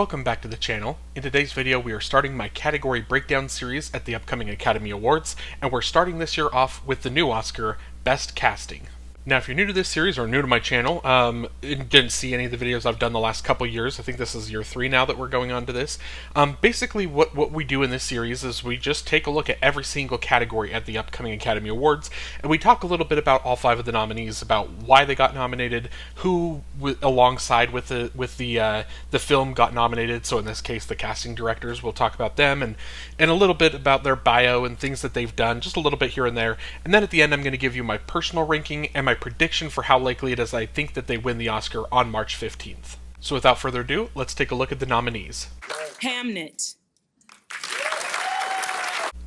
Welcome back to the channel. In today's video we are starting my category breakdown series at the upcoming Academy Awards, and we're starting this year off with the new Oscar, Best Casting. Now if you're new to this series or new to my channel, and didn't see any of the videos I've done the last couple years, I think this is year 3 now that we're going on to this, basically what we do in this series is we just take a look at every single category at the upcoming Academy Awards, and we talk a little bit about all 5 of the nominees, about why they got nominated, who alongside with the film got nominated, so in this case the casting directors, we'll talk about them, and a little bit about their bio and things that they've done, just a little bit here and there, and then at the end I'm going to give you my personal ranking and my prediction for how likely it is I think that they win the Oscar on March 15th. So without further ado, let's take a look at the nominees. Hamnet.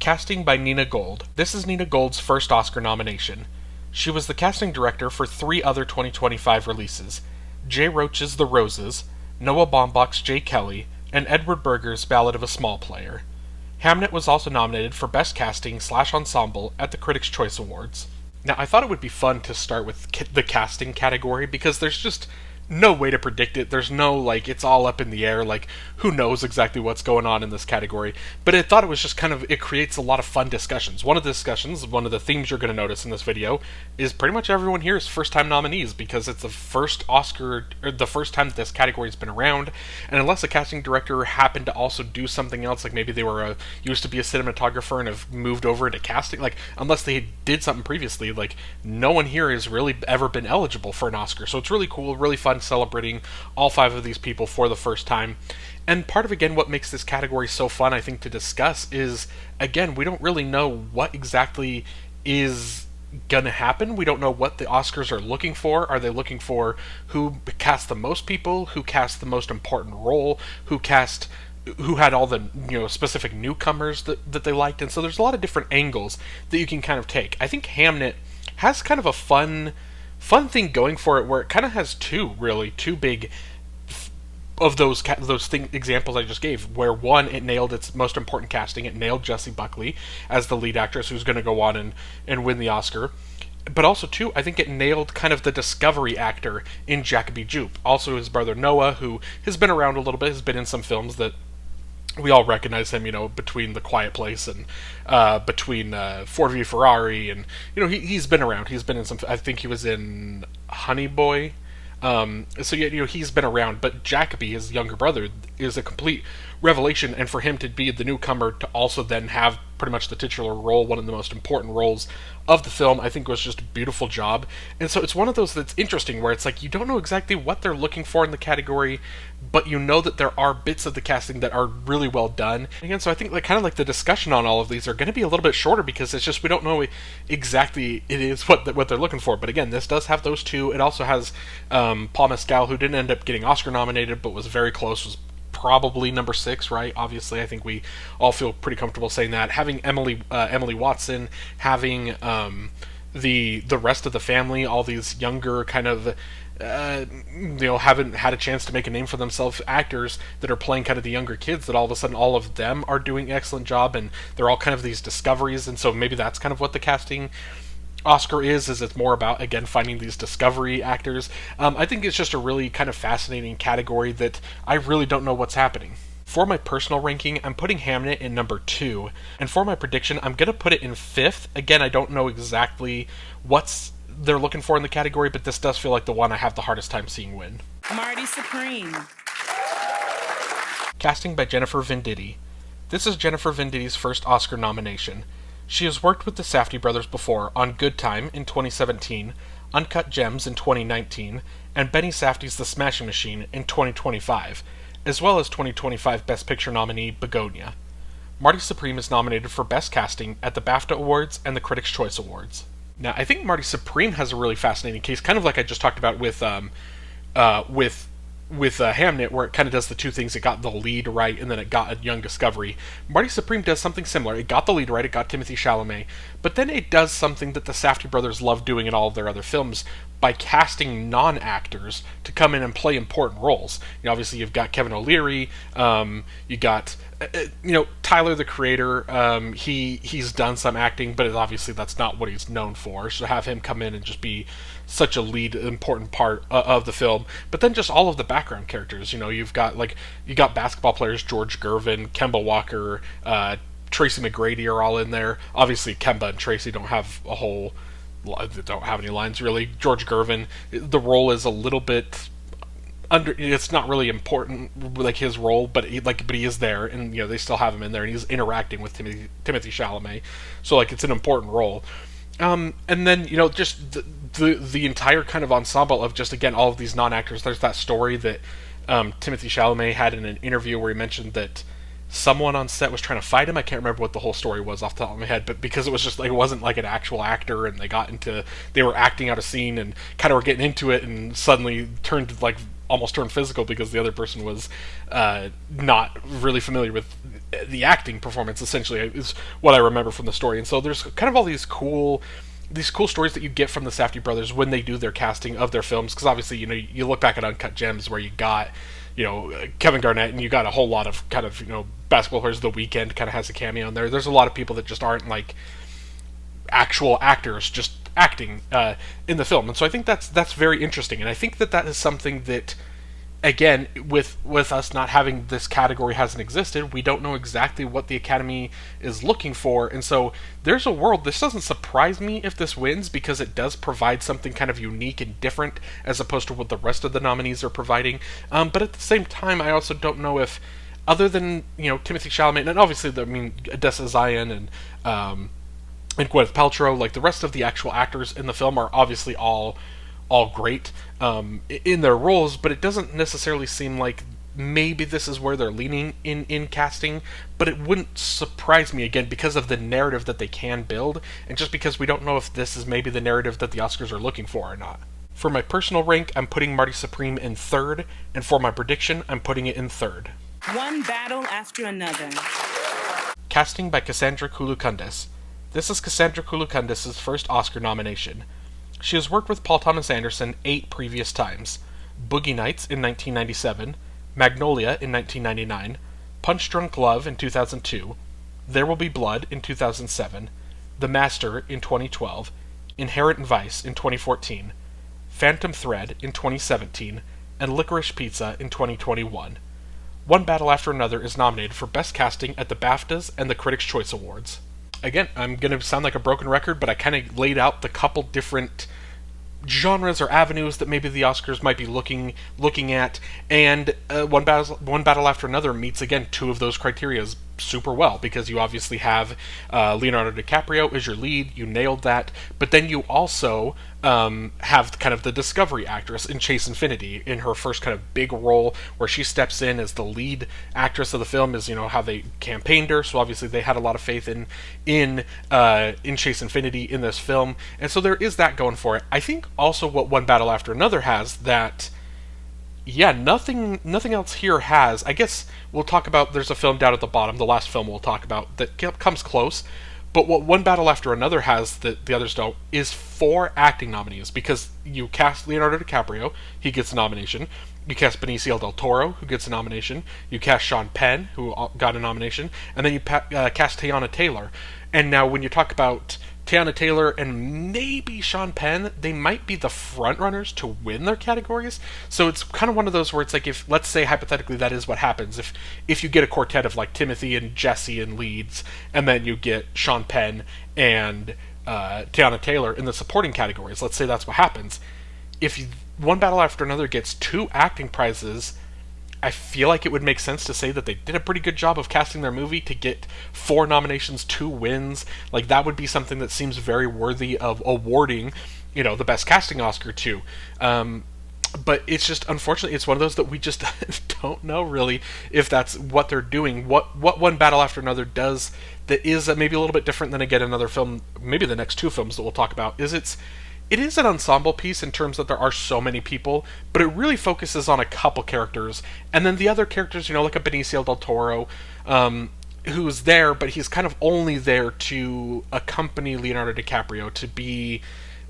Casting by Nina Gold. This is Nina Gold's first Oscar nomination. She was the casting director for 3 other 2025 releases: Jay Roach's The Roses, Noah Baumbach's Jay Kelly, and Edward Berger's Ballad of a Small Player. Hamnet was also nominated for Best Casting / Ensemble at the Critics' Choice Awards. Now, I thought it would be fun to start with the casting category because there's just no way to predict it. There's no, it's all up in the air, who knows exactly what's going on in this category. But I thought it was just it creates a lot of fun discussions. One of the themes you're going to notice in this video is pretty much everyone here is first-time nominees because it's the first Oscar, or the first time that this category's been around. And unless a casting director happened to also do something else, like maybe they were used to be a cinematographer and have moved over into casting, unless they did something previously, no one here has really ever been eligible for an Oscar. So it's really cool, really fun celebrating all 5 of these people for the first time. And part of, again, what makes this category so fun, I think, to discuss is, again, we don't really know what exactly is gonna happen. We don't know what the Oscars are looking for. Are they looking for who cast the most people, who cast the most important role, who had all the specific newcomers that they liked? And so there's a lot of different angles that you can kind of take. I think Hamnet has kind of a fun thing going for it, where it kind of has two big of those examples I just gave, where one, it nailed its most important casting. It nailed Jessie Buckley as the lead actress who's going to go on and win the Oscar. But also, too, I think it nailed kind of the discovery actor in Jacoby Jupe. Also his brother Noah, who has been around a little bit, has been in some films that we all recognize him, between The Quiet Place and between Ford v Ferrari, and he's been around. He's been in some. I think he was in Honey Boy. So yeah, he's been around. But Jacoby, his younger brother, is a complete revelation, and for him to be the newcomer to also then have pretty much the titular role, one of the most important roles of the film, I think was just a beautiful job. And so it's one of those that's interesting, where it's you don't know exactly what they're looking for in the category, but you know that there are bits of the casting that are really well done. And again, so I think the discussion on all of these are going to be a little bit shorter because it's just we don't know exactly it is what they're looking for. But again, this does have those 2. It also has Paul Mescal, who didn't end up getting Oscar nominated, but was very close, was probably number 6, right? Obviously, I think we all feel pretty comfortable saying that. Having Emily Watson, having the rest of the family, all these younger kind of haven't had a chance to make a name for themselves actors that are playing kind of the younger kids, that all of a sudden all of them are doing an excellent job, and they're all kind of these discoveries. And so maybe that's kind of what the casting Oscar is it's more about, again, finding these discovery actors. I think it's just a really kind of fascinating category that I really don't know what's happening. For my personal ranking, I'm putting Hamnet in number 2, and for my prediction, I'm going to put it in 5th. Again, I don't know exactly what's they're looking for in the category, but this does feel like the one I have the hardest time seeing win. Marty Supreme. Casting by Jennifer Venditti. This is Jennifer Venditti's first Oscar nomination. She has worked with the Safdie brothers before on Good Time in 2017, Uncut Gems in 2019, and Benny Safdie's The Smashing Machine in 2025, as well as 2025 Best Picture nominee Begonia. Marty Supreme is nominated for Best Casting at the BAFTA Awards and the Critics' Choice Awards. Now, I think Marty Supreme has a really fascinating case, kind of like I just talked about with Hamnet, where it kind of does the 2 things. It got the lead right, and then it got a young discovery. Marty Supreme does something similar. It got the lead right, it got Timothée Chalamet, but then it does something that the Safdie brothers love doing in all of their other films, by casting non-actors to come in and play important roles. Obviously you've got Kevin O'Leary, you got Tyler the Creator. He's done some acting, but obviously that's not what he's known for. So have him come in and just be such a lead, important part of the film. But then just all of the background characters. You've got basketball players, George Gervin, Kemba Walker, Tracy McGrady are all in there. Obviously Kemba and Tracy don't have any lines really. George Gervin, the role is a little bit it's not really important, like his role, but he is there, and they still have him in there, and he's interacting with Timothy Chalamet, so it's an important role. And then just the entire kind of ensemble of just, again, all of these non-actors. There's that story that Timothy Chalamet had in an interview where he mentioned that someone on set was trying to fight him. I can't remember what the whole story was off the top of my head, but because it was just it wasn't like an actual actor, and they were acting out a scene and kind of were getting into it, and suddenly almost turned physical because the other person was not really familiar with the acting performance, essentially, is what I remember from the story. And so there's kind of all these cool stories that you get from the Safdie brothers when they do their casting of their films, because obviously you look back at Uncut Gems where you got Kevin Garnett, and you got a whole lot of kind of basketball players. The Weeknd kind of has a cameo in there. There's a lot of people that just aren't actual actors, just acting in the film, and so I think that's very interesting, and I think that is something that, again, with us not having this category hasn't existed, we don't know exactly what the Academy is looking for, and so there's a world. This doesn't surprise me if this wins, because it does provide something kind of unique and different as opposed to what the rest of the nominees are providing. But at the same time, I also don't know if, other than Timothy Chalamet, and obviously Odessa Zion and Gwyneth Paltrow, the rest of the actual actors in the film are obviously all great in their roles, but it doesn't necessarily seem like maybe this is where they're leaning in casting. But it wouldn't surprise me, again, because of the narrative that they can build, and just because we don't know if this is maybe the narrative that the Oscars are looking for or not. For my personal rank, I'm putting Marty Supreme in third, and for my prediction, I'm putting it in third. One battle after another. Casting by Cassandra Koulakundis. This is Cassandra Koulakundis' first Oscar nomination. She has worked with Paul Thomas Anderson 8 previous times: Boogie Nights in 1997, Magnolia in 1999, Punch Drunk Love in 2002, There Will Be Blood in 2007, The Master in 2012, Inherent Vice in 2014, Phantom Thread in 2017, and Licorice Pizza in 2021. One Battle After Another is nominated for Best Casting at the BAFTAs and the Critics' Choice Awards. Again, I'm going to sound like a broken record, but I kind of laid out the couple different genres or avenues that maybe the Oscars might be looking at, and One Battle After Another meets, again, two of those criteria super well, because you obviously have Leonardo DiCaprio as your lead. You nailed that, but then you also have kind of the discovery actress in Chase Infinity in her first kind of big role, where she steps in as the lead actress of the film, is how they campaigned her, so obviously they had a lot of faith in Chase Infinity in this film, and so there is that going for it. I think also what One Battle After Another has that, yeah, nothing else here has. I guess we'll talk about, there's a film down at the bottom, the last film we'll talk about, that comes close. But what One Battle After Another has that the others don't is 4 acting nominees, because you cast Leonardo DiCaprio, he gets a nomination. You cast Benicio del Toro, who gets a nomination. You cast Sean Penn, who got a nomination. And then you cast Teyana Taylor. And now when you talk about Teyana Taylor and maybe Sean Penn, they might be the front runners to win their categories. So it's kind of one of those where it's like, if, let's say hypothetically that is what happens, if you get a quartet of Timothy and Jesse in leads, and then you get Sean Penn and Teyana Taylor in the supporting categories, let's say that's what happens. If One Battle After Another gets 2 acting prizes, I feel like it would make sense to say that they did a pretty good job of casting their movie to get 4 nominations, 2 wins. That would be something that seems very worthy of awarding, the Best Casting Oscar to. But it's just, unfortunately, it's one of those that we just don't know really if that's what they're doing. What One Battle After Another does that is maybe a little bit different than, again, another film, maybe the next 2 films that we'll talk about, is it is an ensemble piece in terms that there are so many people, but it really focuses on a couple characters, and then the other characters, like a Benicio del Toro, who's there, but he's kind of only there to accompany Leonardo DiCaprio, to be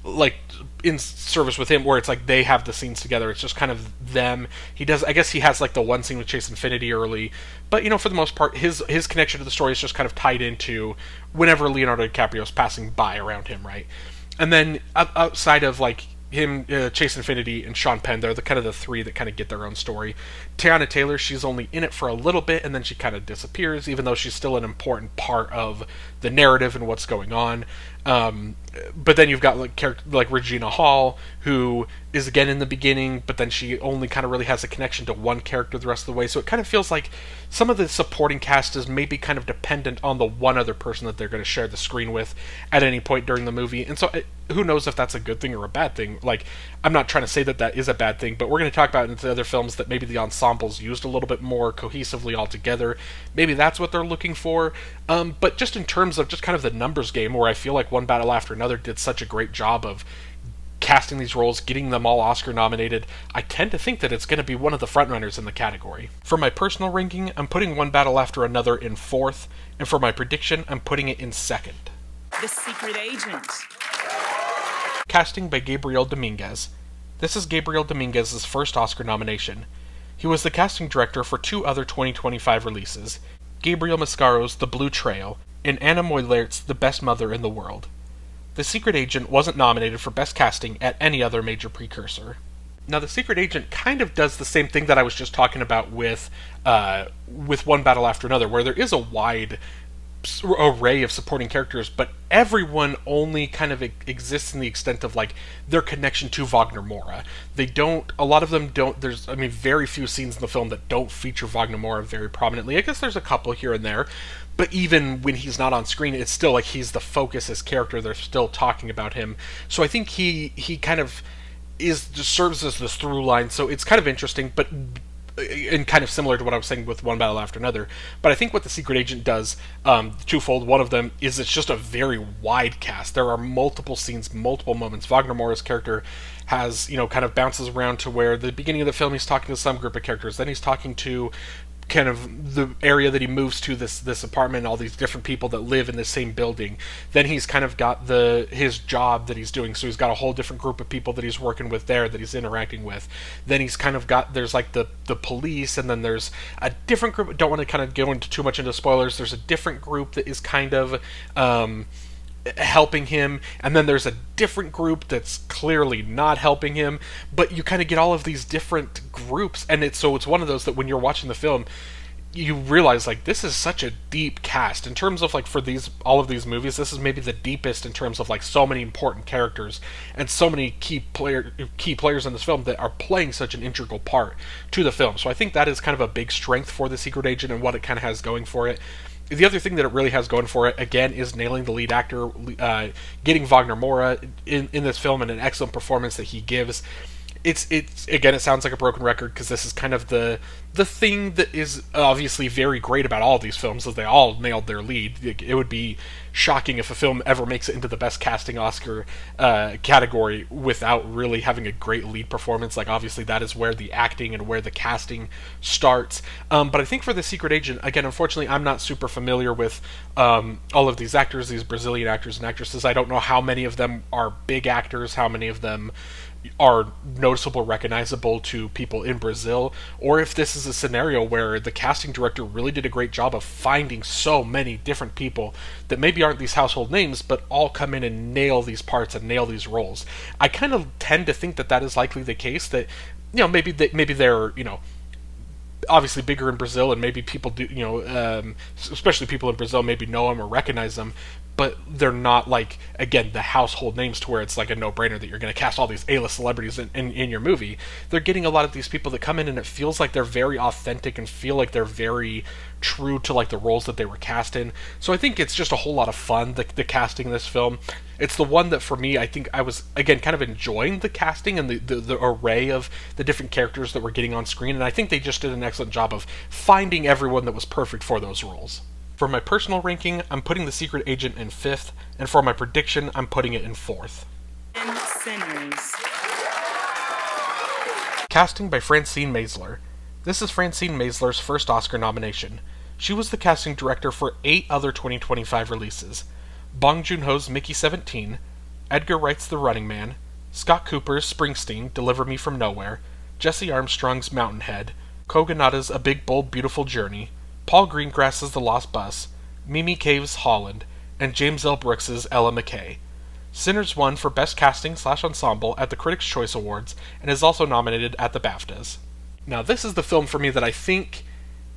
like in service with him, where it's like they have the scenes together. It's just kind of them. I guess he has like the one scene with Chase Infinity early, but for the most part, his connection to the story is just kind of tied into whenever Leonardo DiCaprio's passing by around him, right? And then outside of like him, Chase Infinity, and Sean Penn, they're the kind of the three that kind of get their own story. Tiana Taylor, she's only in it for a little bit, and then she kind of disappears, even though she's still an important part of the narrative and what's going on. But then you've got like Regina Hall, who is again in the beginning, but then she only kind of really has a connection to one character the rest of the way. So it kind of feels like some of the supporting cast is maybe kind of dependent on the one other person that they're going to share the screen with at any point during the movie. And so who knows if that's a good thing or a bad thing. Like, I'm not trying to say that is a bad thing, but we're going to talk about in the other films that maybe the ensemble's used a little bit more cohesively all together. Maybe that's what they're looking for. But just in terms of just kind of the numbers game, where I feel like One Battle After Another did such a great job of casting these roles, getting them all Oscar nominated, I tend to think that it's going to be one of the frontrunners in the category. For my personal ranking, I'm putting One Battle After Another in 4th, and for my prediction, I'm putting it in 2nd. The Secret Agent. Casting by Gabriel Dominguez. This is Gabriel Dominguez's first Oscar nomination. He was the casting director for 2 other 2025 releases, Gabriel Mascaro's The Blue Trail, and Anna Moilert's The Best Mother in the World. The Secret Agent wasn't nominated for Best Casting at any other major precursor. Now, The Secret Agent kind of does the same thing that I was just talking about with One Battle After Another, where there is a wide array of supporting characters, but everyone only kind of exists in the extent of like their connection to Wagner Moura. A lot of them don't, very few scenes in the film that don't feature Wagner Moura very prominently. I guess there's a couple here and there, but even when he's not on screen, it's still like he's the focus, his character, they're still talking about him. So I think he kind of just serves as this through line, so it's kind of interesting, but and kind of similar to what I was saying with One Battle After Another. But I think what The Secret Agent does, twofold. One of them is it's just a very wide cast. There are multiple scenes, multiple moments. Wagner Moura's character has, kind of bounces around to where the beginning of the film he's talking to some group of characters, then he's talking to kind of the area that he moves to, this apartment, all these different people that live in the same building. Then he's kind of got his job that he's doing, so he's got a whole different group of people that he's working with there, that he's interacting with. Then he's kind of got, there's like the police, and then there's a different group. Don't want to kind of go into too much into spoilers. There's a different group that is kind of helping him, and then there's a different group that's clearly not helping him, but you kind of get all of these different groups, and it's one of those that when you're watching the film, you realize like this is such a deep cast in terms of like for all of these movies. This is maybe the deepest in terms of like so many important characters and so many key players in this film that are playing such an integral part to the film. So I think that is kind of a big strength for The Secret Agent and what it kind of has going for it. The other thing that it really has going for it, again, is nailing the lead actor, getting Wagner Moura in this film and an excellent performance that he gives. It's again, it sounds like a broken record because this is kind of the thing that is obviously very great about all of these films, is they all nailed their lead. It would be shocking if a film ever makes it into the Best Casting Oscar category without really having a great lead performance. Like, obviously that is where the acting and where the casting starts. But I think for The Secret Agent, again, unfortunately, I'm not super familiar with all of these actors, these Brazilian actors and actresses. I don't know how many of them are big actors, how many of them are noticeable, recognizable to people in Brazil, or if this is a scenario where the casting director really did a great job of finding so many different people that maybe aren't these household names, but all come in and nail these parts and nail these roles. I kind of tend to think that is likely the case, that maybe they're obviously bigger in Brazil, and maybe people do, especially people in Brazil maybe know them or recognize them, but they're not, like, again, the household names to where it's like a no-brainer that you're going to cast all these A-list celebrities in your movie. They're getting a lot of these people that come in and it feels like they're very authentic and feel like they're very true to, like, the roles that they were cast in. So I think it's just a whole lot of fun, the casting in this film. It's the one that, for me, I think I was, again, kind of enjoying the casting and the array of the different characters that were getting on screen, and I think they just did an excellent job of finding everyone that was perfect for those roles. For my personal ranking, I'm putting The Secret Agent in 5th, and for my prediction, I'm putting it in 4th. Sinners. Casting by Francine Maisler. This is Francine Maisler's first Oscar nomination. She was the casting director for 8 other 2025 releases: Bong Joon-ho's Mickey 17, Edgar Wright's The Running Man, Scott Cooper's Springsteen, Deliver Me From Nowhere, Jesse Armstrong's Mountainhead, Kogonada's A Big Bold Beautiful Journey, Paul Greengrass's The Lost Bus, Mimi Cave's Holland, and James L. Brooks's Ella McKay. Sinners won for Best Casting/Ensemble at the Critics' Choice Awards and is also nominated at the BAFTAs. Now, this is the film for me that I think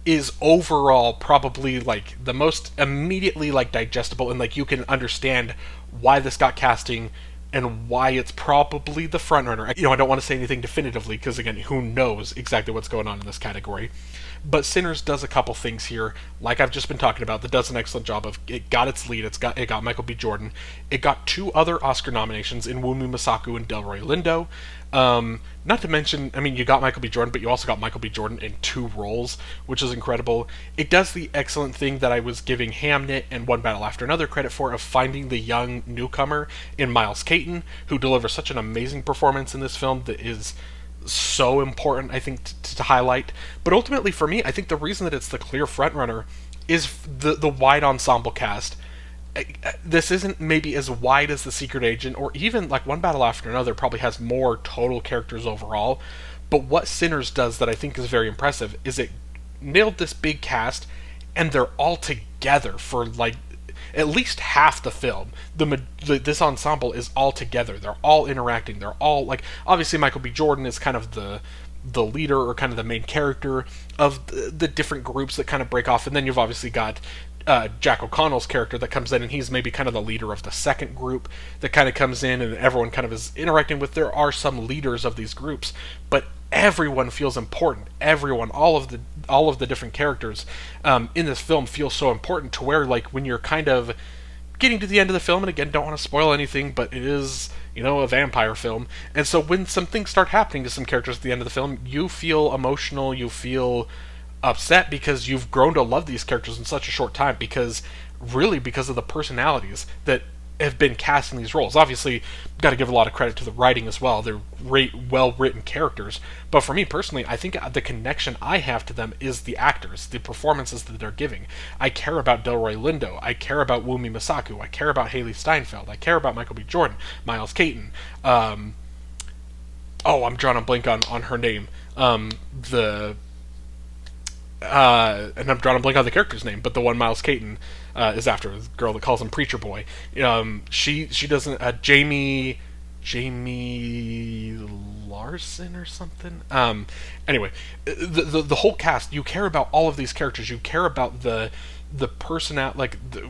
is overall probably like the most immediately like digestible, and like you can understand why this got casting and why it's probably the frontrunner. I don't want to say anything definitively because, again, who knows exactly what's going on in this category. But Sinners does a couple things here, like I've just been talking about, that does an excellent job of, it got its lead, it got Michael B. Jordan. It got 2 other Oscar nominations in Wunmi Masaku and Delroy Lindo. Not to mention, you got Michael B. Jordan, but you also got Michael B. Jordan in 2 roles, which is incredible. It does the excellent thing that I was giving Hamnet and One Battle After Another credit for, of finding the young newcomer in Miles Caton, who delivers such an amazing performance in this film that is so important, I think, to highlight. But ultimately, for me, I think the reason that it's the clear frontrunner is the wide ensemble cast. This isn't maybe as wide as The Secret Agent, or even like One Battle After Another probably has more total characters overall. But what Sinners does that I think is very impressive is it nailed this big cast, and they're all together for like at least half the film. This ensemble is all together. They're all interacting. They're all like, obviously Michael B. Jordan is kind of the leader, or kind of the main character of the different groups that kind of break off, and then you've obviously got Jack O'Connell's character that comes in, and he's maybe kind of the leader of the second group that kind of comes in, and everyone kind of is interacting with. There are some leaders of these groups, but everyone feels important. Everyone, all of the different characters in this film feel so important, to where like when you're kind of getting to the end of the film, and again, don't want to spoil anything, but it is, a vampire film, and so when some things start happening to some characters at the end of the film, you feel emotional, you feel upset, because you've grown to love these characters in such a short time, because of the personalities that have been cast in these roles. Obviously, got to give a lot of credit to the writing as well. They're well-written characters. But for me personally, I think the connection I have to them is the actors, the performances that they're giving. I care about Delroy Lindo. I care about Wunmi Masaku. I care about Haley Steinfeld. I care about Michael B. Jordan, Miles Caton. I'm drawing a blank on her name. And I'm drawing a blank on the character's name, but the one Miles Caton is after, the girl that calls him Preacher Boy. She doesn't, Jamie Larson or something. Anyway, the whole cast, you care about all of these characters. You care about the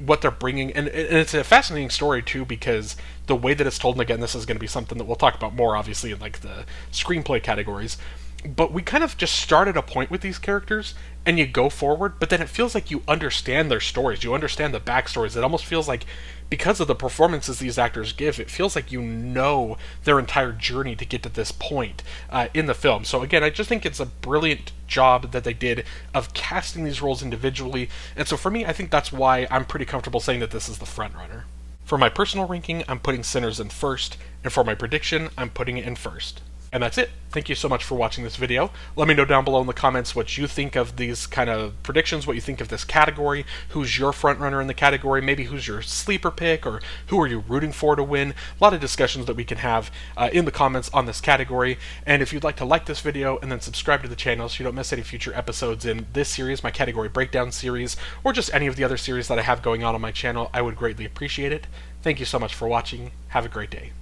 what they're bringing, and it's a fascinating story too, because the way that it's told, and again, this is going to be something that we'll talk about more, obviously, in like the screenplay categories. But we kind of just start at a point with these characters, and you go forward, but then it feels like you understand their stories, you understand the backstories. It almost feels like, because of the performances these actors give, it feels like their entire journey to get to this point in the film. So again, I just think it's a brilliant job that they did of casting these roles individually, and so for me, I think that's why I'm pretty comfortable saying that this is the frontrunner. For my personal ranking, I'm putting Sinners in first, and for my prediction, I'm putting it in first. And that's it. Thank you so much for watching this video. Let me know down below in the comments what you think of these kind of predictions, what you think of this category, who's your frontrunner in the category, maybe who's your sleeper pick, or who are you rooting for to win. A lot of discussions that we can have in the comments on this category. And if you'd like to like this video and then subscribe to the channel so you don't miss any future episodes in this series, my category breakdown series, or just any of the other series that I have going on my channel, I would greatly appreciate it. Thank you so much for watching. Have a great day.